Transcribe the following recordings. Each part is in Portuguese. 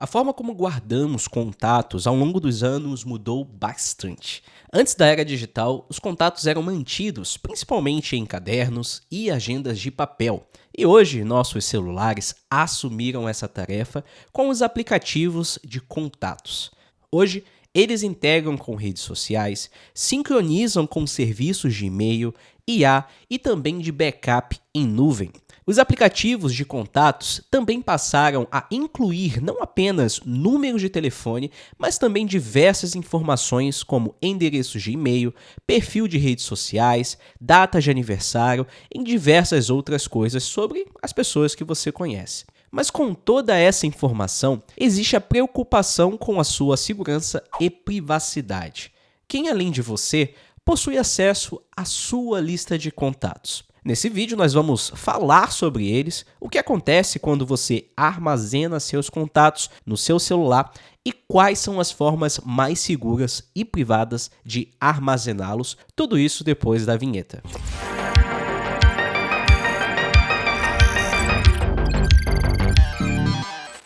A forma como guardamos contatos ao longo dos anos mudou bastante. Antes da era digital, os contatos eram mantidos principalmente em cadernos e agendas de papel. E hoje, nossos celulares assumiram essa tarefa com os aplicativos de contatos. Hoje, eles integram com redes sociais, sincronizam com serviços de e-mail, IA e também de backup em nuvem. Os aplicativos de contatos também passaram a incluir não apenas números de telefone, mas também diversas informações como endereços de e-mail, perfil de redes sociais, datas de aniversário e diversas outras coisas sobre as pessoas que você conhece. Mas com toda essa informação, existe a preocupação com a sua segurança e privacidade. Quem, além de você, possui acesso à sua lista de contatos? Nesse vídeo nós vamos falar sobre eles, o que acontece quando você armazena seus contatos no seu celular e quais são as formas mais seguras e privadas de armazená-los, tudo isso depois da vinheta.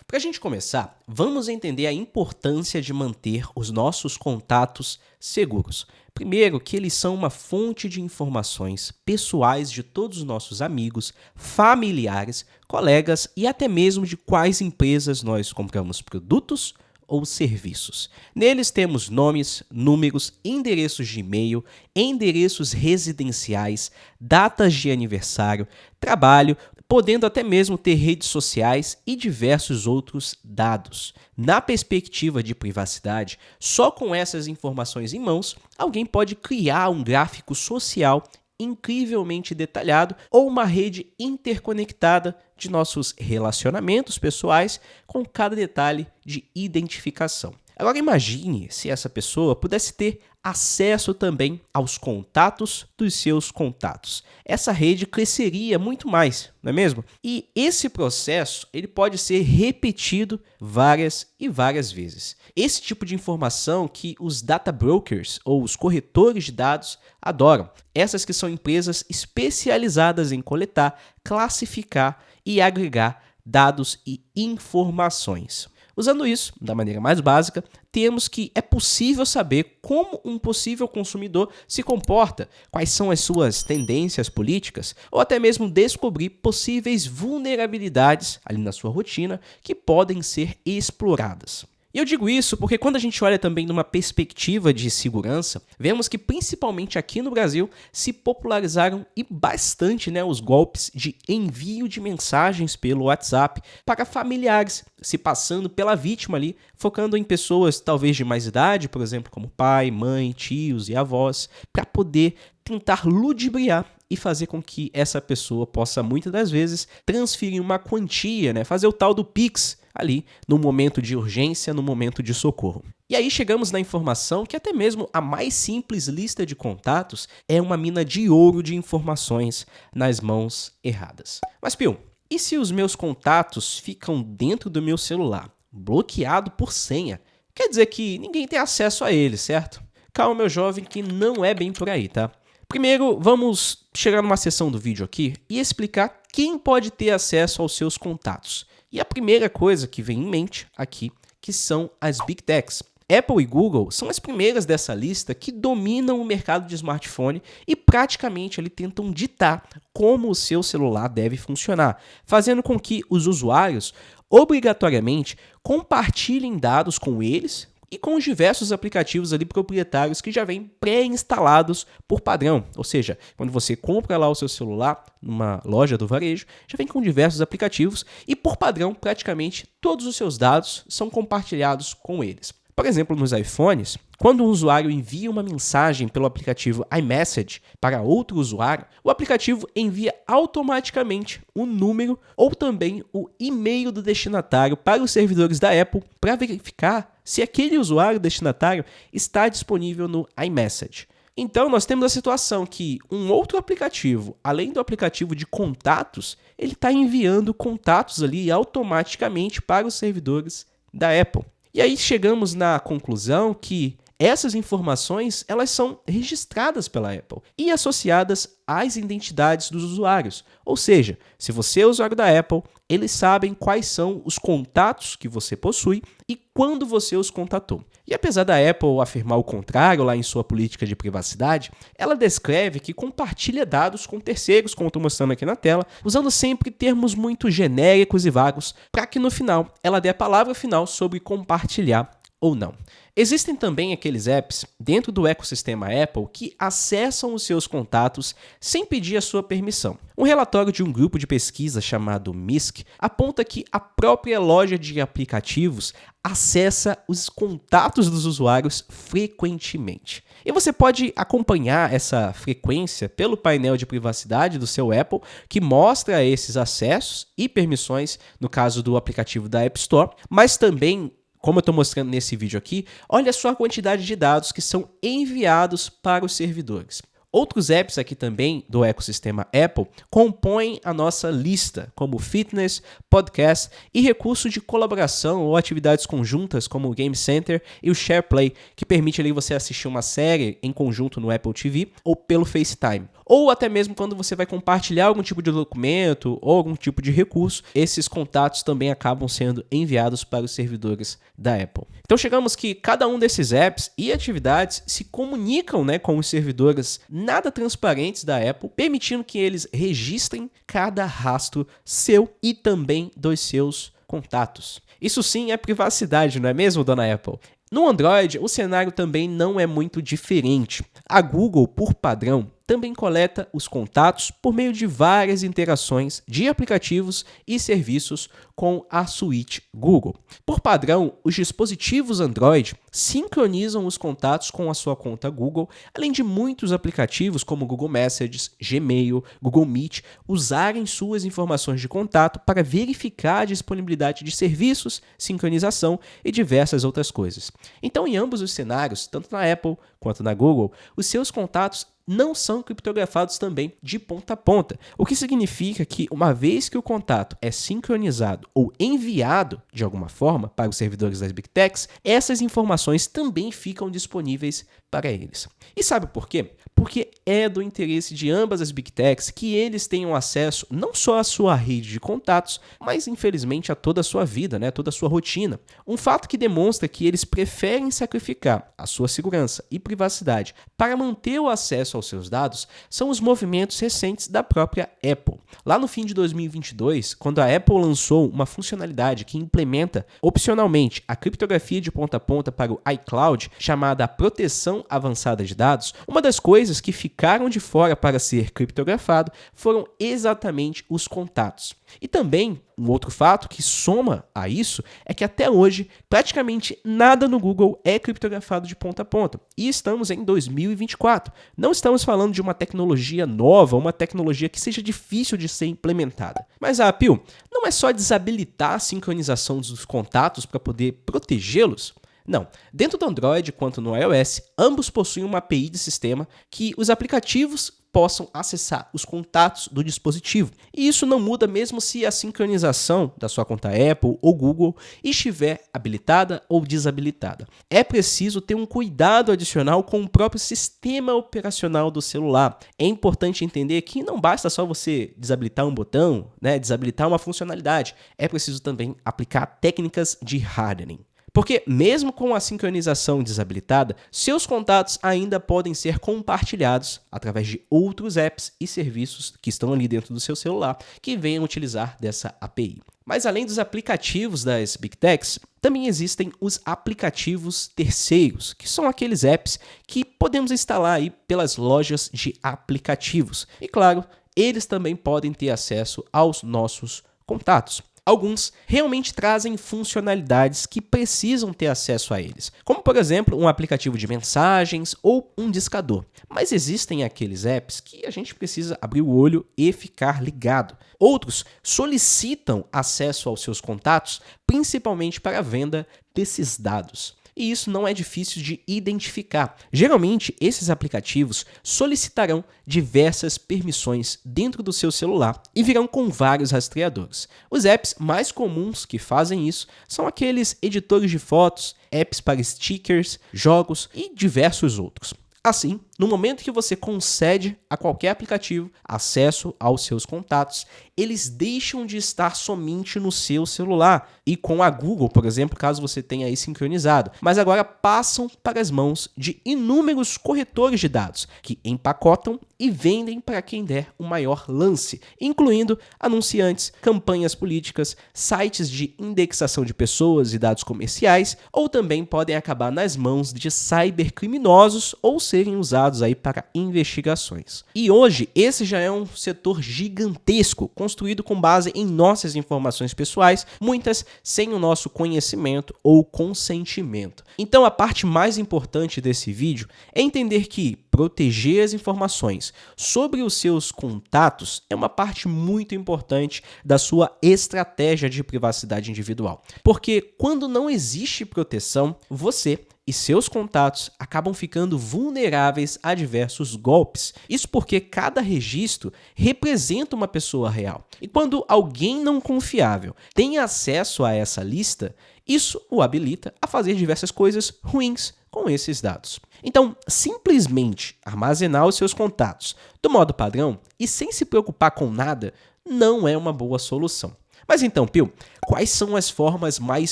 Para a gente começar, vamos entender a importância de manter os nossos contatos seguros. Primeiro, que eles são uma fonte de informações pessoais de todos os nossos amigos, familiares, colegas e até mesmo de quais empresas nós compramos produtos ou serviços. Neles temos nomes, números, endereços de e-mail, endereços residenciais, datas de aniversário, trabalho, podendo até mesmo ter redes sociais e diversos outros dados. Na perspectiva de privacidade, só com essas informações em mãos, alguém pode criar um gráfico social incrivelmente detalhado ou uma rede interconectada de nossos relacionamentos pessoais com cada detalhe de identificação. Agora imagine se essa pessoa pudesse ter acesso também aos contatos dos seus contatos. Essa rede cresceria muito mais, não é mesmo? E esse processo ele pode ser repetido várias e várias vezes. Esse tipo de informação que os data brokers ou os corretores de dados adoram. Essas que são empresas especializadas em coletar, classificar e agregar dados e informações. Usando isso, da maneira mais básica, temos que é possível saber como um possível consumidor se comporta, quais são as suas tendências políticas, ou até mesmo descobrir possíveis vulnerabilidades ali na sua rotina que podem ser exploradas. E eu digo isso porque quando a gente olha também numa perspectiva de segurança, vemos que principalmente aqui no Brasil se popularizaram e bastante os golpes de envio de mensagens pelo WhatsApp para familiares, se passando pela vítima ali, focando em pessoas talvez de mais idade, por exemplo, como pai, mãe, tios e avós, para poder tentar ludibriar e fazer com que essa pessoa possa muitas das vezes transferir uma quantia, fazer o tal do Pix ali no momento de urgência, no momento de socorro. E aí chegamos na informação que até mesmo a mais simples lista de contatos é uma mina de ouro de informações nas mãos erradas. Mas, Pio, e se os meus contatos ficam dentro do meu celular, bloqueado por senha? Quer dizer que ninguém tem acesso a eles, certo? Calma, meu jovem, que não é bem por aí, tá? Primeiro, vamos chegar numa seção do vídeo aqui e explicar quem pode ter acesso aos seus contatos. E a primeira coisa que vem em mente aqui, que são as Big Techs. Apple e Google são as primeiras dessa lista que dominam o mercado de smartphone e praticamente ali tentam ditar como o seu celular deve funcionar, fazendo com que os usuários obrigatoriamente compartilhem dados com eles e com os diversos aplicativos ali proprietários que já vêm pré-instalados por padrão. Ou seja, quando você compra lá o seu celular numa loja do varejo, já vem com diversos aplicativos e por padrão praticamente todos os seus dados são compartilhados com eles. Por exemplo, nos iPhones, quando um usuário envia uma mensagem pelo aplicativo iMessage para outro usuário, o aplicativo envia automaticamente o número ou também o e-mail do destinatário para os servidores da Apple para verificar se aquele usuário destinatário está disponível no iMessage. Então, nós temos a situação que um outro aplicativo, além do aplicativo de contatos, ele está enviando contatos ali automaticamente para os servidores da Apple. E aí chegamos na conclusão que Essas informações, elas são registradas pela Apple e associadas às identidades dos usuários. Ou seja, se você é usuário da Apple, eles sabem quais são os contatos que você possui e quando você os contatou. E apesar da Apple afirmar o contrário lá em sua política de privacidade, ela descreve que compartilha dados com terceiros, como estou mostrando aqui na tela, usando sempre termos muito genéricos e vagos, para que no final ela dê a palavra final sobre compartilhar ou não. Existem também aqueles apps dentro do ecossistema Apple que acessam os seus contatos sem pedir a sua permissão. Um relatório de um grupo de pesquisa chamado MISC aponta que a própria loja de aplicativos acessa os contatos dos usuários frequentemente. E você pode acompanhar essa frequência pelo painel de privacidade do seu Apple, que mostra esses acessos e permissões no caso do aplicativo da App Store, mas também, como eu estou mostrando nesse vídeo aqui, olha só a quantidade de dados que são enviados para os servidores. Outros apps aqui também do ecossistema Apple compõem a nossa lista, como Fitness, Podcast e recursos de colaboração ou atividades conjuntas, como o Game Center e o SharePlay, que permite ali você assistir uma série em conjunto no Apple TV ou pelo FaceTime. Ou até mesmo quando você vai compartilhar algum tipo de documento ou algum tipo de recurso, esses contatos também acabam sendo enviados para os servidores da Apple. Então chegamos que cada um desses apps e atividades se comunicam, com os servidores nada transparentes da Apple, permitindo que eles registrem cada rastro seu e também dos seus contatos. Isso sim é privacidade, não é mesmo, dona Apple? No Android, o cenário também não é muito diferente. A Google, por padrão, também coleta os contatos por meio de várias interações de aplicativos e serviços com a suíte Google. Por padrão, os dispositivos Android sincronizam os contatos com a sua conta Google, além de muitos aplicativos como Google Messages, Gmail, Google Meet, usarem suas informações de contato para verificar a disponibilidade de serviços, sincronização e diversas outras coisas. Então, em ambos os cenários, tanto na Apple quanto na Google, os seus contatos não são criptografados também de ponta a ponta, o que significa que, uma vez que o contato é sincronizado ou enviado de alguma forma para os servidores das Big Techs, essas informações também ficam disponíveis para eles. E sabe por quê? Porque é do interesse de ambas as Big Techs que eles tenham acesso não só à sua rede de contatos, mas infelizmente a toda a sua vida, toda a sua rotina. Um fato que demonstra que eles preferem sacrificar a sua segurança e privacidade para manter o acesso aos seus dados são os movimentos recentes da própria Apple. Lá no fim de 2022, quando a Apple lançou uma funcionalidade que implementa opcionalmente a criptografia de ponta a ponta para o iCloud, chamada proteção avançada de dados, uma das coisas que ficaram de fora para ser criptografado foram exatamente os contatos. E também, um outro fato que soma a isso é que até hoje praticamente nada no Google é criptografado de ponta a ponta. E estamos em 2024. Não estamos falando de uma tecnologia nova, uma tecnologia que seja difícil de ser implementada. Mas, Pio, não é só desabilitar a sincronização dos contatos para poder protegê-los? Não. Dentro do Android quanto no iOS, ambos possuem uma API de sistema que os aplicativos possam acessar os contatos do dispositivo. E isso não muda mesmo se a sincronização da sua conta Apple ou Google estiver habilitada ou desabilitada. É preciso ter um cuidado adicional com o próprio sistema operacional do celular. É importante entender que não basta só você desabilitar um botão, desabilitar uma funcionalidade. É preciso também aplicar técnicas de hardening. Porque mesmo com a sincronização desabilitada, seus contatos ainda podem ser compartilhados através de outros apps e serviços que estão ali dentro do seu celular que venham utilizar dessa API. Mas além dos aplicativos das Big Techs, também existem os aplicativos terceiros, que são aqueles apps que podemos instalar aí pelas lojas de aplicativos. E claro, eles também podem ter acesso aos nossos contatos. Alguns realmente trazem funcionalidades que precisam ter acesso a eles, como por exemplo um aplicativo de mensagens ou um discador. Mas existem aqueles apps que a gente precisa abrir o olho e ficar ligado. Outros solicitam acesso aos seus contatos, principalmente para a venda desses dados. e isso não é difícil de identificar. Geralmente, esses aplicativos solicitarão diversas permissões dentro do seu celular e virão com vários rastreadores. Os apps mais comuns que fazem isso são aqueles editores de fotos, apps para stickers, jogos e diversos outros. Assim, no momento que você concede a qualquer aplicativo acesso aos seus contatos, eles deixam de estar somente no seu celular e com a Google, por exemplo, caso você tenha aí sincronizado, mas agora passam para as mãos de inúmeros corretores de dados que empacotam e vendem para quem der o maior lance, incluindo anunciantes, campanhas políticas, sites de indexação de pessoas e dados comerciais, ou também podem acabar nas mãos de cybercriminosos ou serem usados aí para investigações. E hoje esse já é um setor gigantesco, construído com base em nossas informações pessoais, muitas sem o nosso conhecimento ou consentimento. Então a parte mais importante desse vídeo é entender que proteger as informações sobre os seus contatos é uma parte muito importante da sua estratégia de privacidade individual. Porque quando não existe proteção, você e seus contatos acabam ficando vulneráveis a diversos golpes. Isso porque cada registro representa uma pessoa real. E quando alguém não confiável tem acesso a essa lista, isso o habilita a fazer diversas coisas ruins com esses dados. Então, simplesmente armazenar os seus contatos do modo padrão e sem se preocupar com nada não é uma boa solução. Mas então, Pio, quais são as formas mais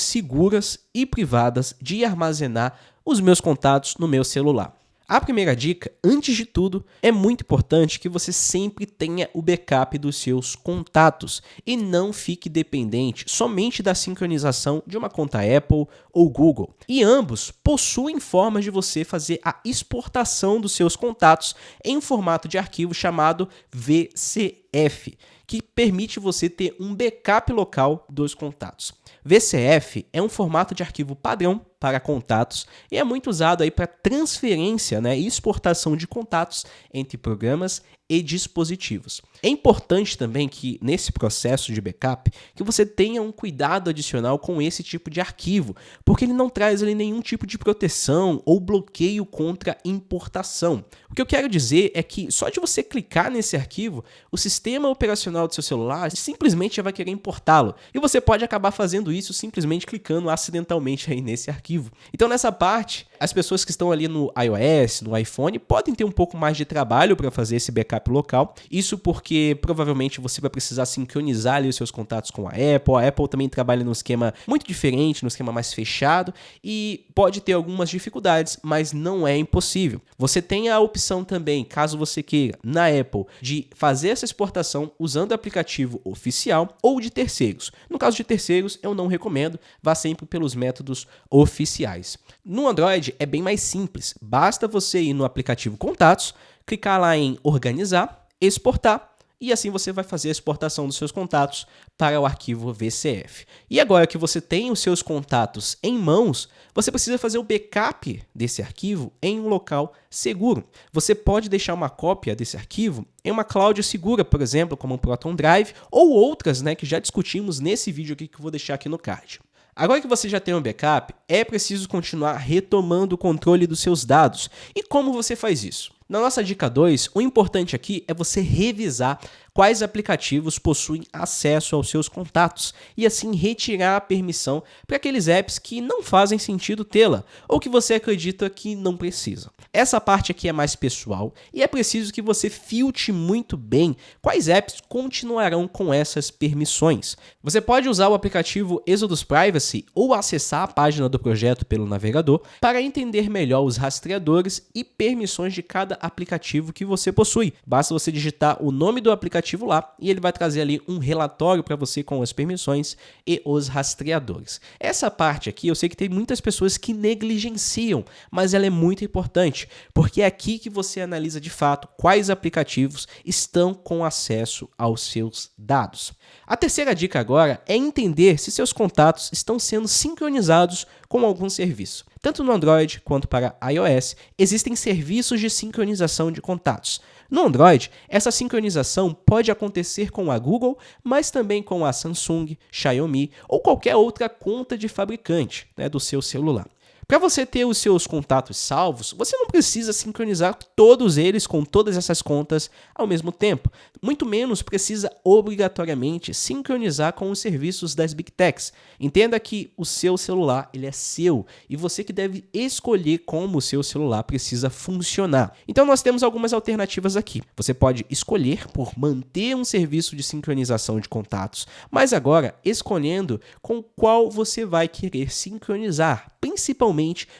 seguras e privadas de armazenar os meus contatos no meu celular? A primeira dica, antes de tudo, é muito importante que você sempre tenha o backup dos seus contatos e não fique dependente somente da sincronização de uma conta Apple ou Google. E ambos possuem formas de você fazer a exportação dos seus contatos em um formato de arquivo chamado VCF, que permite você ter um backup local dos contatos. VCF é um formato de arquivo padrão para contatos e é muito usado aí para transferência, e exportação de contatos entre programas e dispositivos. É importante também que nesse processo de backup que você tenha um cuidado adicional com esse tipo de arquivo, porque ele não traz ali nenhum tipo de proteção ou bloqueio contra importação. O que eu quero dizer é que só de você clicar nesse arquivo, o sistema operacional do seu celular simplesmente já vai querer importá-lo. E você pode acabar fazendo isso simplesmente clicando acidentalmente aí nesse arquivo. Então nessa parte, as pessoas que estão ali no iOS, no iPhone, podem ter um pouco mais de trabalho para fazer esse backup local. Isso porque provavelmente você vai precisar sincronizar ali os seus contatos com a Apple. A Apple também trabalha num esquema muito diferente, num esquema mais fechado e pode ter algumas dificuldades, mas não é impossível. Você tem a opção também, caso você queira, na Apple, de fazer essa exportação usando o aplicativo oficial ou de terceiros. No caso de terceiros, eu não recomendo, vá sempre pelos métodos oficiais. No Android é bem mais simples, basta você ir no aplicativo Contatos, clicar lá em Organizar, Exportar, e assim você vai fazer a exportação dos seus contatos para o arquivo VCF. E agora que você tem os seus contatos em mãos, você precisa fazer o backup desse arquivo em um local seguro. Você pode deixar uma cópia desse arquivo em uma cloud segura, por exemplo, como o Proton Drive, ou outras que já discutimos nesse vídeo aqui que eu vou deixar aqui no card. Agora que você já tem um backup, é preciso continuar retomando o controle dos seus dados. E como você faz isso? Na nossa dica 2, o importante aqui é você revisar quais aplicativos possuem acesso aos seus contatos e assim retirar a permissão para aqueles apps que não fazem sentido tê-la ou que você acredita que não precisa. Essa parte aqui é mais pessoal e é preciso que você filtre muito bem quais apps continuarão com essas permissões. Você pode usar o aplicativo Exodus Privacy ou acessar a página do projeto pelo navegador para entender melhor os rastreadores e permissões de cada aplicativo que você possui. Basta você digitar o nome do aplicativo lá e ele vai trazer ali um relatório para você com as permissões e os rastreadores. Essa parte aqui eu sei que tem muitas pessoas que negligenciam, mas ela é muito importante, porque é aqui que você analisa de fato quais aplicativos estão com acesso aos seus dados. A terceira dica agora é entender se seus contatos estão sendo sincronizados com algum serviço. Tanto no Android quanto para iOS, existem serviços de sincronização de contatos. No Android, essa sincronização pode acontecer com a Google, mas também com a Samsung, Xiaomi ou qualquer outra conta de fabricante do seu celular. Para você ter os seus contatos salvos, você não precisa sincronizar todos eles com todas essas contas ao mesmo tempo. Muito menos precisa obrigatoriamente sincronizar com os serviços das Big Techs. Entenda que o seu celular ele é seu e você que deve escolher como o seu celular precisa funcionar. Então nós temos algumas alternativas aqui. Você pode escolher por manter um serviço de sincronização de contatos, mas agora escolhendo com qual você vai querer sincronizar, principalmente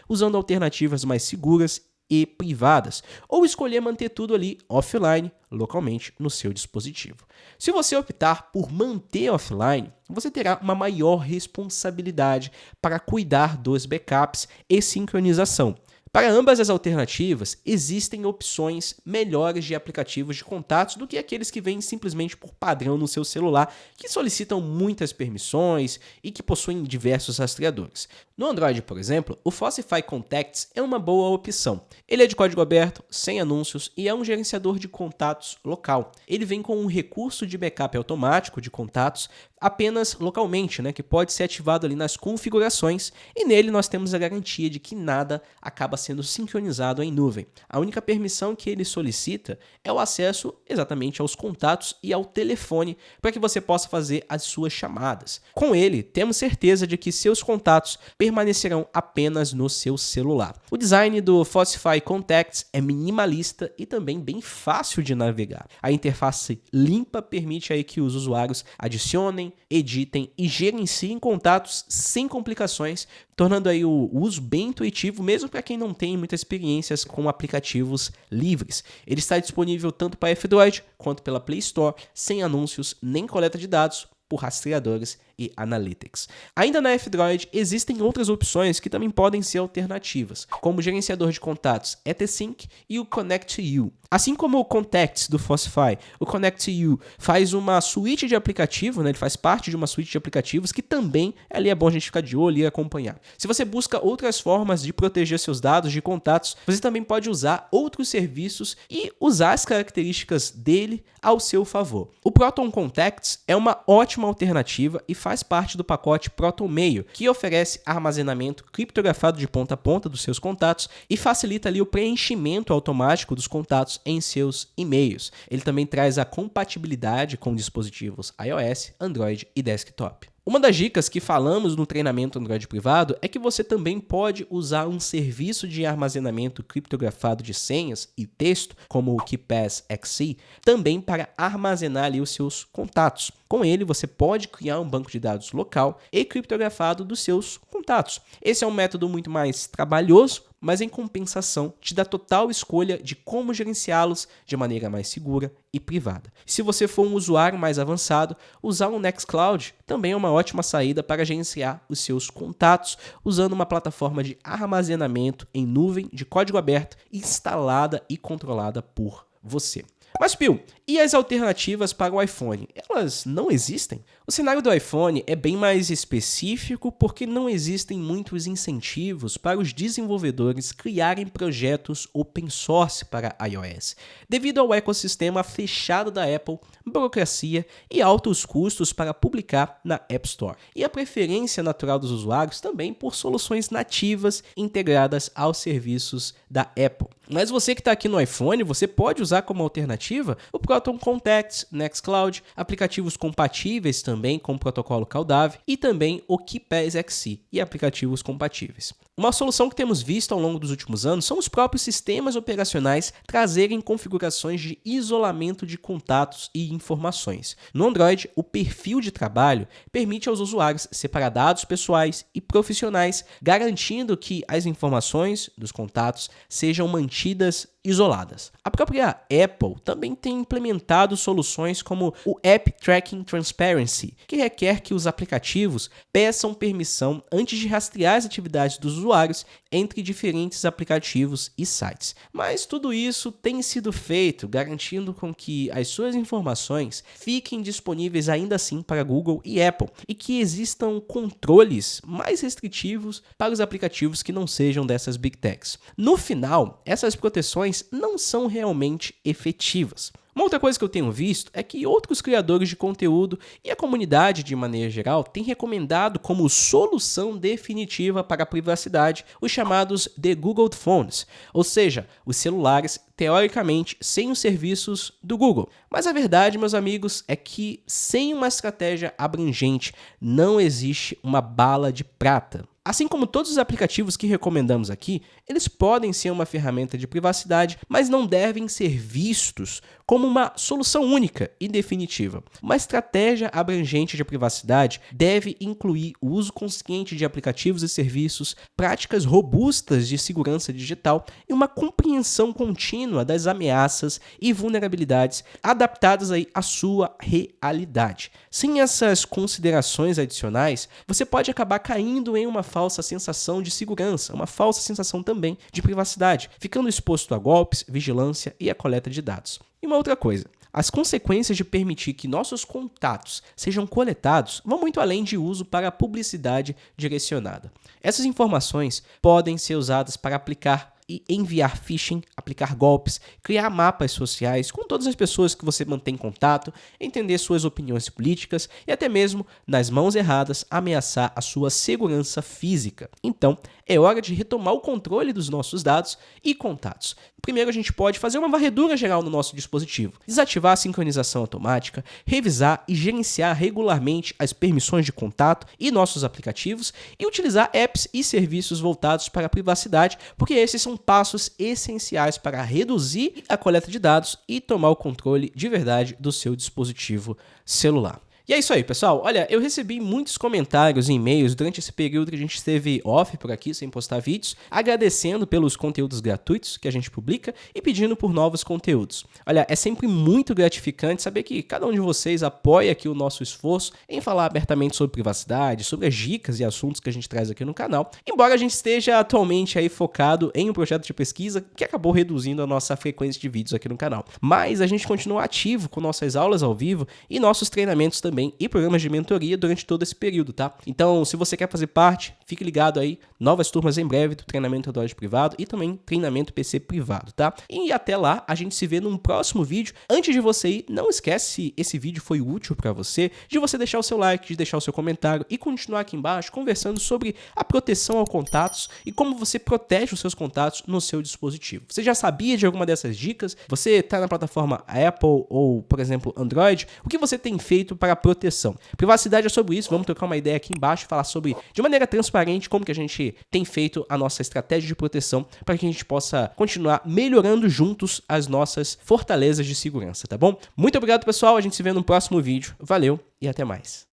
usando alternativas mais seguras e privadas, ou escolher manter tudo ali offline, localmente no seu dispositivo. Se você optar por manter offline, você terá uma maior responsabilidade para cuidar dos backups e sincronização. Para ambas as alternativas, existem opções melhores de aplicativos de contatos do que aqueles que vêm simplesmente por padrão no seu celular, que solicitam muitas permissões e que possuem diversos rastreadores. No Android, por exemplo, o Fossify Contacts é uma boa opção. Ele é de código aberto, sem anúncios e é um gerenciador de contatos local. Ele vem com um recurso de backup automático de contatos apenas localmente, que pode ser ativado ali nas configurações, e nele nós temos a garantia de que nada acaba sendo sincronizado em nuvem. A única permissão que ele solicita é o acesso exatamente aos contatos e ao telefone para que você possa fazer as suas chamadas. Com ele, temos certeza de que seus contatos permanecerão apenas no seu celular. O design do Fossify Contacts é minimalista e também bem fácil de navegar. A interface limpa permite aí que os usuários adicionem, editem e gerenciem contatos sem complicações, tornando aí o uso bem intuitivo, mesmo para quem não tem muitas experiências com aplicativos livres. Ele está disponível tanto para F-Droid quanto pela Play Store, sem anúncios nem coleta de dados, por rastreadores e analytics. Ainda na F-Droid, existem outras opções que também podem ser alternativas, como o gerenciador de contatos EtherSync e o Connect-U. Assim como o Contacts do Fossify, o Connect-U faz uma suíte de aplicativo, ele faz parte de uma suíte de aplicativos que também ali é bom a gente ficar de olho e acompanhar. Se você busca outras formas de proteger seus dados de contatos, você também pode usar outros serviços e usar as características dele ao seu favor. O Proton Contacts é uma ótima alternativa e faz parte do pacote Proton Mail, que oferece armazenamento criptografado de ponta a ponta dos seus contatos e facilita ali o preenchimento automático dos contatos em seus e-mails. Ele também traz a compatibilidade com dispositivos iOS, Android e desktop. Uma das dicas que falamos no treinamento Android privado é que você também pode usar um serviço de armazenamento criptografado de senhas e texto, como o KeePass XC, também para armazenar ali os seus contatos. Com ele, você pode criar um banco de dados local e criptografado dos seus contatos. Esse é um método muito mais trabalhoso, mas em compensação te dá total escolha de como gerenciá-los de maneira mais segura e privada. Se você for um usuário mais avançado, usar o Nextcloud também é uma ótima saída para gerenciar os seus contatos, usando uma plataforma de armazenamento em nuvem de código aberto instalada e controlada por você. Mas, Pio, e as alternativas para o iPhone? Elas não existem? O cenário do iPhone é bem mais específico porque não existem muitos incentivos para os desenvolvedores criarem projetos open source para iOS, devido ao ecossistema fechado da Apple, burocracia e altos custos para publicar na App Store, e a preferência natural dos usuários também por soluções nativas integradas aos serviços da Apple. Mas você que está aqui no iPhone, você pode usar como alternativa o Proton Contacts, Nextcloud, aplicativos compatíveis também com o protocolo Caldave e também o KeePass XC e aplicativos compatíveis. Uma solução que temos visto ao longo dos últimos anos são os próprios sistemas operacionais trazerem configurações de isolamento de contatos e informações. No Android, o perfil de trabalho permite aos usuários separar dados pessoais e profissionais, garantindo que as informações dos contatos sejam mantidas isoladas. A própria Apple também tem implementado soluções como o App Tracking Transparency, que requer que os aplicativos peçam permissão antes de rastrear as atividades dos usuários entre diferentes aplicativos e sites. Mas tudo isso tem sido feito garantindo com que as suas informações fiquem disponíveis ainda assim para Google e Apple e que existam controles mais restritivos para os aplicativos que não sejam dessas Big Techs. No final, essas proteções não são realmente efetivas. Uma outra coisa que eu tenho visto é que outros criadores de conteúdo e a comunidade de maneira geral têm recomendado como solução definitiva para a privacidade os chamados The Google Phones, ou seja, os celulares teoricamente sem os serviços do Google. Mas a verdade, meus amigos, é que sem uma estratégia abrangente não existe uma bala de prata. Assim como todos os aplicativos que recomendamos aqui, eles podem ser uma ferramenta de privacidade, mas não devem ser vistos como uma solução única e definitiva. Uma estratégia abrangente de privacidade deve incluir o uso consciente de aplicativos e serviços, práticas robustas de segurança digital e uma compreensão contínua das ameaças e vulnerabilidades adaptadas aí à sua realidade. Sem essas considerações adicionais, você pode acabar caindo em uma falsa sensação de segurança, uma falsa sensação também de privacidade, ficando exposto a golpes, vigilância e a coleta de dados. E uma outra coisa, as consequências de permitir que nossos contatos sejam coletados vão muito além de uso para publicidade direcionada. Essas informações podem ser usadas para aplicar e enviar phishing, aplicar golpes, criar mapas sociais com todas as pessoas que você mantém contato, entender suas opiniões políticas e até mesmo, nas mãos erradas, ameaçar a sua segurança física. Então, é hora de retomar o controle dos nossos dados e contatos. Primeiro, a gente pode fazer uma varredura geral no nosso dispositivo, desativar a sincronização automática, revisar e gerenciar regularmente as permissões de contato e nossos aplicativos e utilizar apps e serviços voltados para a privacidade, porque esses são passos essenciais para reduzir a coleta de dados e tomar o controle de verdade do seu dispositivo celular. E é isso aí, pessoal. Olha, eu recebi muitos comentários e e-mails durante esse período que a gente esteve off por aqui, sem postar vídeos, agradecendo pelos conteúdos gratuitos que a gente publica e pedindo por novos conteúdos. Olha, é sempre muito gratificante saber que cada um de vocês apoia aqui o nosso esforço em falar abertamente sobre privacidade, sobre as dicas e assuntos que a gente traz aqui no canal, embora a gente esteja atualmente aí focado em um projeto de pesquisa que acabou reduzindo a nossa frequência de vídeos aqui no canal. Mas a gente continua ativo com nossas aulas ao vivo e nossos treinamentos também e programas de mentoria durante todo esse período, tá? Então, se você quer fazer parte, fique ligado aí, novas turmas em breve do treinamento Android privado e também treinamento PC privado, tá? E até lá, a gente se vê num próximo vídeo. Antes de você ir, não esquece, se esse vídeo foi útil para você, de você deixar o seu like, de deixar o seu comentário e continuar aqui embaixo conversando sobre a proteção aos contatos e como você protege os seus contatos no seu dispositivo. Você já sabia de alguma dessas dicas? Você está na plataforma Apple ou, por exemplo, Android? O que você tem feito para proteção? Privacidade é sobre isso, vamos trocar uma ideia aqui embaixo, falar sobre, de maneira transparente, como que a gente tem feito a nossa estratégia de proteção para que a gente possa continuar melhorando juntos as nossas fortalezas de segurança, tá bom? Muito obrigado, pessoal, a gente se vê no próximo vídeo, valeu e até mais.